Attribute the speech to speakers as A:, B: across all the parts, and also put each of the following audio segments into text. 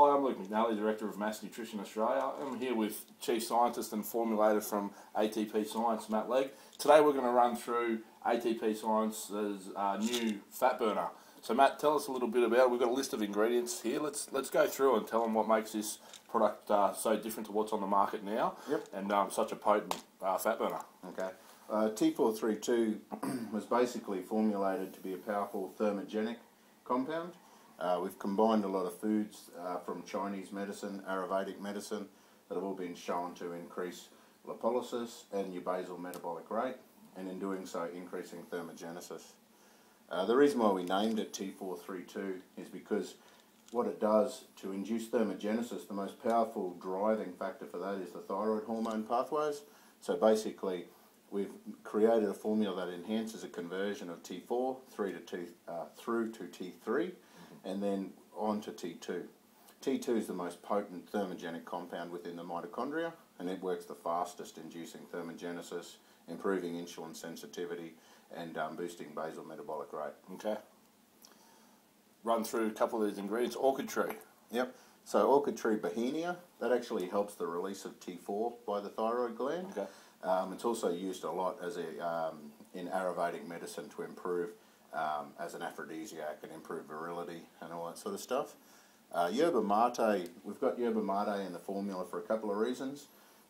A: Hi, I'm Luke McNally, Director of Mass Nutrition Australia. I'm here with Chief Scientist and Formulator from ATP Science, Matt Legg. Today we're going to run through ATP Science's new fat burner. So Matt, tell us a little bit about it. We've got a list of ingredients here. Let's go through and tell them what makes this product so different to what's on the market now.
B: Yep.
A: And such a potent fat burner.
B: Okay. T432 was basically formulated to be a powerful thermogenic compound. We've combined a lot of foods from Chinese medicine, Ayurvedic medicine, that have all been shown to increase lipolysis and your basal metabolic rate, and in doing so increasing thermogenesis. The reason why we named it T432 is because what it does to induce thermogenesis, the most powerful driving factor for that is the thyroid hormone pathways. So basically we've created a formula that enhances a conversion of T4 through to T3 and then on to T2. T2 is the most potent thermogenic compound within the mitochondria, and it works the fastest, inducing thermogenesis, improving insulin sensitivity, and boosting basal metabolic rate.
A: Okay. Run through a couple of these ingredients. Orchid tree.
B: Yep. So orchid tree bohemia, that actually helps the release of T4 by the thyroid gland.
A: Okay.
B: It's also used a lot as in Ayurvedic medicine to improve as an aphrodisiac and improve virility and all that sort of stuff. Yerba mate, we've got yerba mate in the formula for a couple of reasons.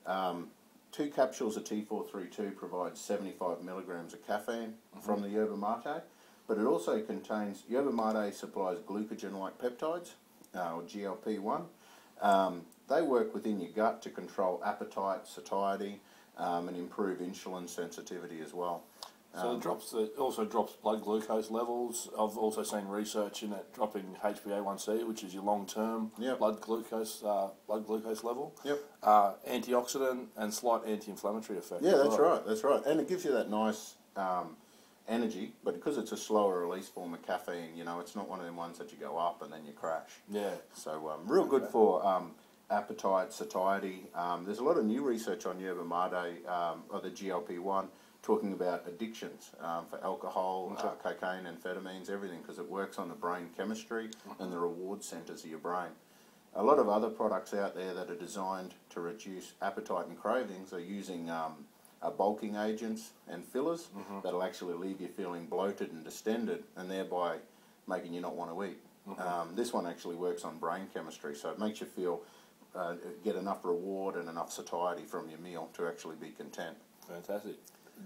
B: 2 capsules of T432 provides 75 milligrams of caffeine from the yerba mate, but it also contains, yerba mate supplies glucagon-like peptides, or GLP-1. They work within your gut to control appetite, satiety, and improve insulin sensitivity as well.
A: So it also drops blood glucose levels. I've also seen research in it dropping HbA1c, which is your long-term blood glucose level.
B: Yep.
A: Antioxidant and slight anti-inflammatory effect.
B: Yeah, that's right. And it gives you that nice energy, but because it's a slower release form of caffeine, you know, it's not one of them ones that you go up and then you crash.
A: Yeah.
B: So real good for appetite, satiety. There's a lot of new research on yerba mate, or the GLP-1, talking about addictions for alcohol, cocaine, amphetamines, everything, because it works on the brain chemistry and the reward centers of your brain. A lot of other products out there that are designed to reduce appetite and cravings are using bulking agents and fillers that'll actually leave you feeling bloated and distended and thereby making you not want to eat. This one actually works on brain chemistry, so it makes you feel, get enough reward and enough satiety from your meal to actually be content.
A: Fantastic.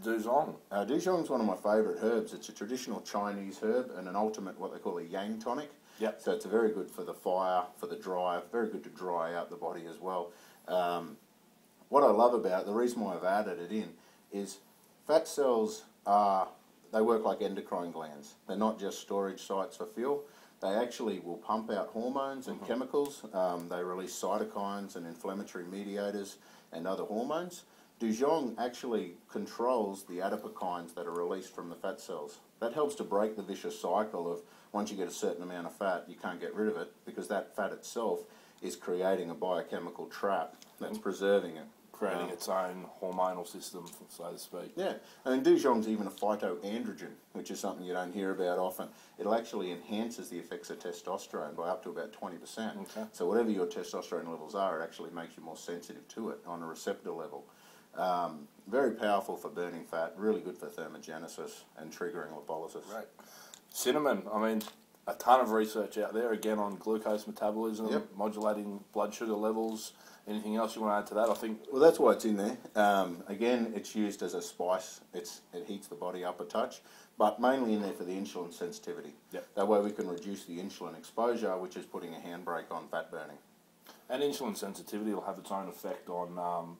A: Duzhong.
B: Duzhong is one of my favourite herbs. It's a traditional Chinese herb and an ultimate, what they call a yang tonic.
A: Yep.
B: So it's very good for the fire, for the drive, very good to dry out the body as well. What I love about it, the reason why I've added it in, is fat cells they work like endocrine glands. They're not just storage sites for fuel. They actually will pump out hormones and chemicals. They release cytokines and inflammatory mediators and other hormones. Duzhong actually controls the adipokines that are released from the fat cells. That helps to break the vicious cycle of once you get a certain amount of fat, you can't get rid of it because that fat itself is creating a biochemical trap that's preserving it.
A: Creating its own hormonal system, so to speak.
B: Yeah, and Duzhong's even a phytoandrogen, which is something you don't hear about often. It actually enhances the effects of testosterone by up to about 20%.
A: Okay.
B: So whatever your testosterone levels are, it actually makes you more sensitive to it on a receptor level. Very powerful for burning fat, really good for thermogenesis and triggering lipolysis.
A: Right. Cinnamon, I mean, a ton of research out there, again, on glucose metabolism, modulating blood sugar levels. Anything else you want to add to that? I think.
B: Well, that's why it's in there. Again, it's used as a spice. It heats the body up a touch, but mainly in there for the insulin sensitivity.
A: Yep.
B: That way we can reduce the insulin exposure, which is putting a handbrake on fat burning.
A: And insulin sensitivity will have its own effect on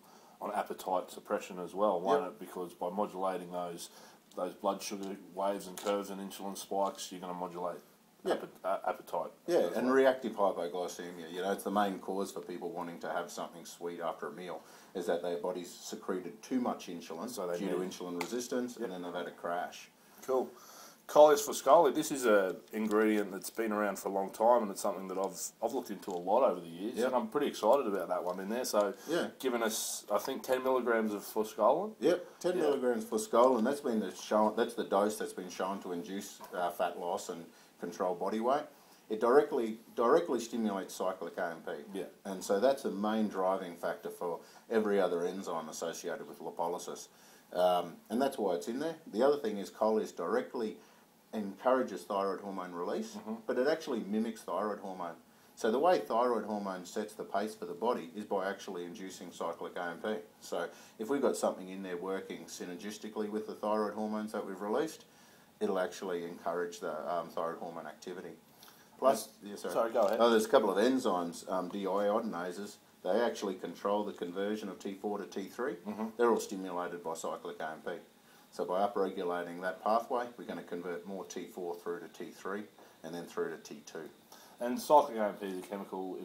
A: appetite suppression as well, won't it? Because by modulating those blood sugar waves and curves and insulin spikes, you're going to modulate appetite.
B: Yeah, and reactive hypoglycemia, you know, it's the main cause for people wanting to have something sweet after a meal, is that their body's secreted too much insulin due to insulin resistance, and then they've had a crash.
A: Cool. Coleus foscoli, this is an ingredient that's been around for a long time, and it's something that I've looked into a lot over the years, and I'm pretty excited about that one in there. So, giving us, I think, 10 milligrams of foscolin.
B: Yep, 10 milligrams foscolin. That's been that's the dose that's been shown to induce fat loss and control body weight. it directly stimulates cyclic AMP.
A: Yeah.
B: And so that's the main driving factor for every other enzyme associated with lipolysis. And that's why it's in there. The other thing is Coleus directly encourages thyroid hormone release, but it actually mimics thyroid hormone. So the way thyroid hormone sets the pace for the body is by actually inducing cyclic AMP. So if we've got something in there working synergistically with the thyroid hormones that we've released, it'll actually encourage the thyroid hormone activity. Plus,
A: sorry, go ahead.
B: There's a couple of enzymes, deiodinases. They actually control the conversion of T4 to T3. They're all stimulated by cyclic AMP. So by upregulating that pathway, we're going to convert more T4 through to T3 and then through to T2.
A: And cyclic AMP is a chemical,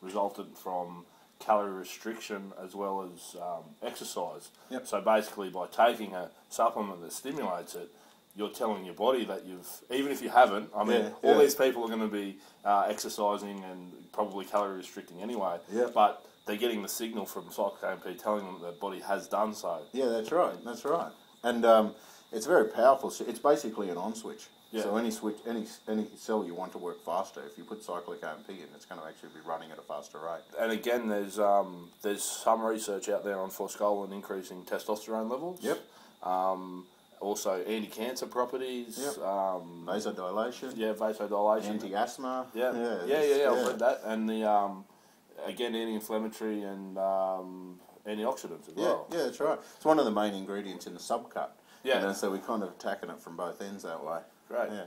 A: resultant from calorie restriction as well as exercise.
B: Yep.
A: So basically, by taking a supplement that stimulates it, you're telling your body that even if you haven't, all these people are going to be exercising and probably calorie restricting anyway, but they're getting the signal from cyclic AMP telling them that their body has done so. Yeah,
B: that's right. And it's very powerful. It's basically an on switch. Yeah. So any cell you want to work faster, if you put cyclic AMP in, it's going to actually be running at a faster rate.
A: And again, there's some research out there on forskolin increasing testosterone levels.
B: Yep.
A: Also anti-cancer properties.
B: Yep. Vasodilation.
A: Yeah, vasodilation.
B: Anti-asthma.
A: Yeah. I've read that. And the again, anti-inflammatory and antioxidants as well.
B: Yeah, that's right. It's one of the main ingredients in the subcut.
A: Yeah.
B: So we're kind of attacking it from both ends that way.
A: Great.
B: Yeah.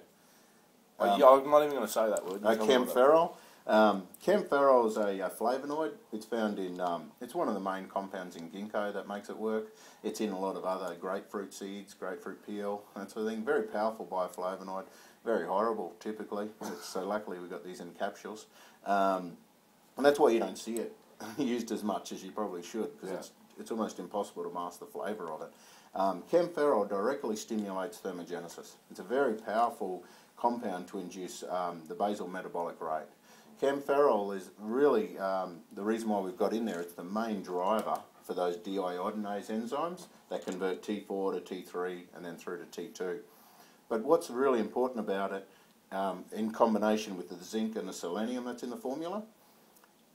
A: I'm not even going to say that word.
B: Camphorol. Camphorol is a flavonoid. It's found in, it's one of the main compounds in ginkgo that makes it work. It's in a lot of other grapefruit seeds, grapefruit peel, that sort of thing. Very powerful bioflavonoid. Very horrible, typically. So luckily we've got these in capsules. And that's why you don't see it used as much as you probably should, because it's almost impossible to mask the flavour of it. Camphorol directly stimulates thermogenesis. It's a very powerful compound to induce the basal metabolic rate. Camphorol is really the reason why we've got in there. It's the main driver for those deiodinase enzymes that convert T4 to T3 and then through to T2. But what's really important about it, in combination with the zinc and the selenium that's in the formula,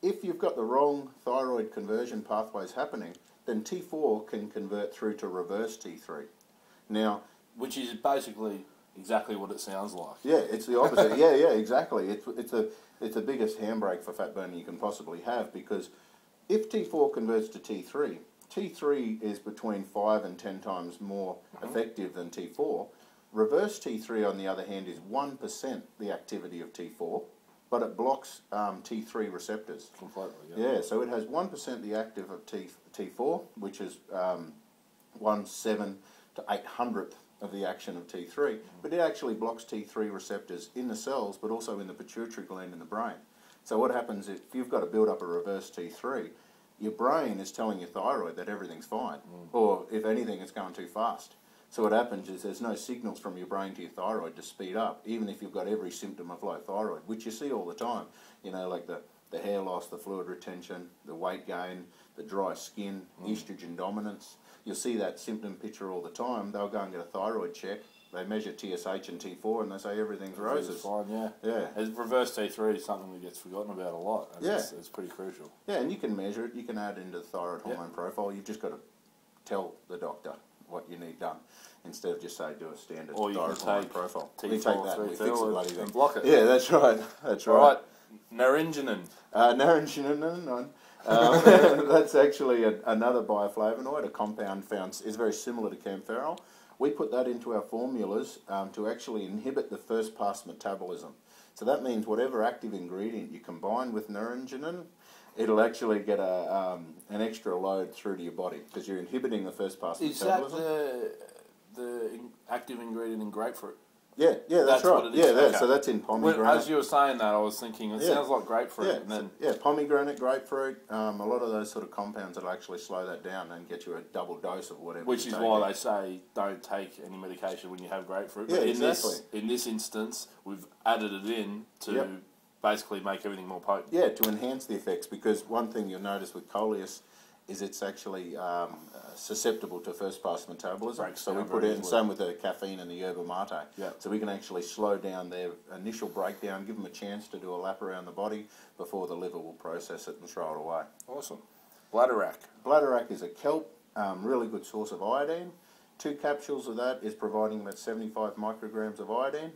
B: if you've got the wrong thyroid conversion pathways happening, then T4 can convert through to reverse T3. Now,
A: which is basically exactly what it sounds like.
B: Yeah, it's the opposite. yeah, exactly. It's the biggest handbrake for fat burning you can possibly have, because if T4 converts to T3, T3 is between 5 and 10 times more effective than T4. Reverse T3, on the other hand, is 1% the activity of T4, but it blocks T3 receptors.
A: Completely,
B: yeah. So it has 1% the active of T4, which is 1/7 to 800th of the action of T3, but it actually blocks T3 receptors in the cells, but also in the pituitary gland in the brain. So what happens if you've got to build up a reverse T3, your brain is telling your thyroid that everything's fine, or if anything, it's going too fast. So what happens is there's no signals from your brain to your thyroid to speed up, even if you've got every symptom of low thyroid, which you see all the time. You know, like the hair loss, the fluid retention, the weight gain, the dry skin, estrogen dominance. You'll see that symptom picture all the time. They'll go and get a thyroid check. They measure TSH and T4 and they say everything's roses.
A: Fine, yeah. Reverse T3 is something that gets forgotten about a lot. And it's pretty crucial.
B: Yeah, and you can measure it. You can add it into the thyroid hormone profile. You've just got to tell the doctor what you need done, instead of just say do a standard thyroid hormone profile.
A: T432
B: we take that and we fix the bloody thing.
A: And block it.
B: Yeah, that's right. That's right.
A: All right. Naringenin.
B: Naringenin. That's actually another bioflavonoid, a compound found is very similar to camphorol. We put that into our formulas to actually inhibit the first pass metabolism. So that means whatever active ingredient you combine with naringenin, it'll actually get an extra load through to your body because you're inhibiting the first pass metabolism.
A: Is that the active ingredient in grapefruit?
B: Yeah, that's right.
A: What it is.
B: Okay. So that's in pomegranate.
A: As you were saying that, I was thinking it sounds like grapefruit.
B: Pomegranate, grapefruit, a lot of those sort of compounds that'll actually slow that down and get you a double dose of whatever.
A: Which is why they say don't take any medication when you have grapefruit.
B: Yeah,
A: but
B: exactly.
A: In this instance, we've added it in to basically make everything more potent.
B: Yeah, to enhance the effects, because one thing you'll notice with Coleus is it's actually susceptible to first pass metabolism.
A: Breaks
B: So we
A: down
B: put
A: very
B: it in
A: easily.
B: same with the caffeine and the yerba mate.
A: Yeah.
B: So we can actually slow down their initial breakdown, give them a chance to do a lap around the body before the liver will process it and throw it away.
A: Awesome. Bladderwrack.
B: Bladderwrack is a kelp, really good source of iodine. 2 capsules of that is providing about 75 micrograms of iodine.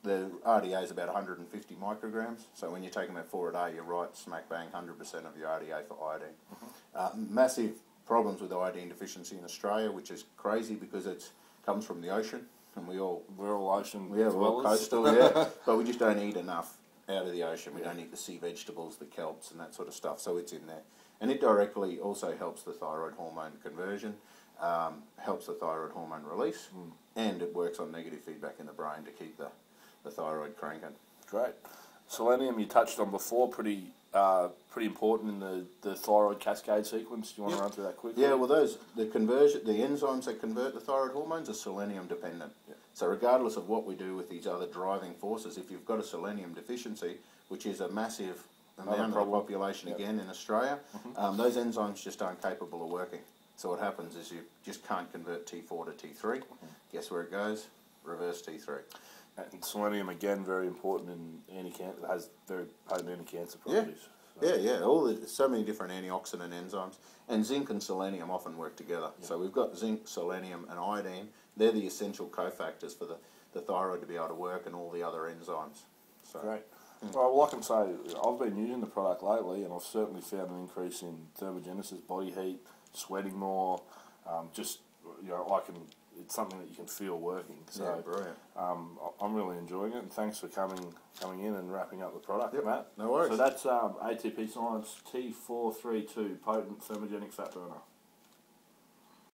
B: The RDA is about 150 micrograms, so when you take them at 4 a day, you're right, smack bang, 100% of your RDA for iodine. Massive problems with iodine deficiency in Australia, which is crazy because it comes from the ocean, and we're all
A: ocean
B: we're all
A: dwellers.
B: coastal, yeah, but we just don't eat enough out of the ocean. We don't eat the sea vegetables, the kelps, and that sort of stuff, so it's in there. And it directly also helps the thyroid hormone conversion, helps the thyroid hormone release, and it works on negative feedback in the brain to keep the thyroid cranking.
A: Great. Selenium you touched on before, pretty important in the thyroid cascade sequence. Do you want to run through that quickly?
B: Yeah, well, the enzymes that convert the thyroid hormones are selenium dependent. Yeah. So regardless of what we do with these other driving forces, if you've got a selenium deficiency, which is a massive amount of the population again in Australia, those enzymes just aren't capable of working. So what happens is you just can't convert T4 to T3. Guess where it goes? Reverse T3.
A: And selenium, again, very important in anti-cancer. It has very potent anti-cancer properties.
B: Yeah. So many different antioxidant enzymes. And zinc and selenium often work together. Yeah. So we've got zinc, selenium, and iodine. They're the essential cofactors for the thyroid to be able to work and all the other enzymes. So,
A: great. Well, I can say I've been using the product lately, and I've certainly found an increase in thermogenesis, body heat, sweating more. It's something that you can feel working. So,
B: yeah, brilliant.
A: I'm really enjoying it, and thanks for coming in and wrapping up the product,
B: yep,
A: Matt.
B: No worries.
A: So that's ATP Science T432 potent thermogenic fat burner.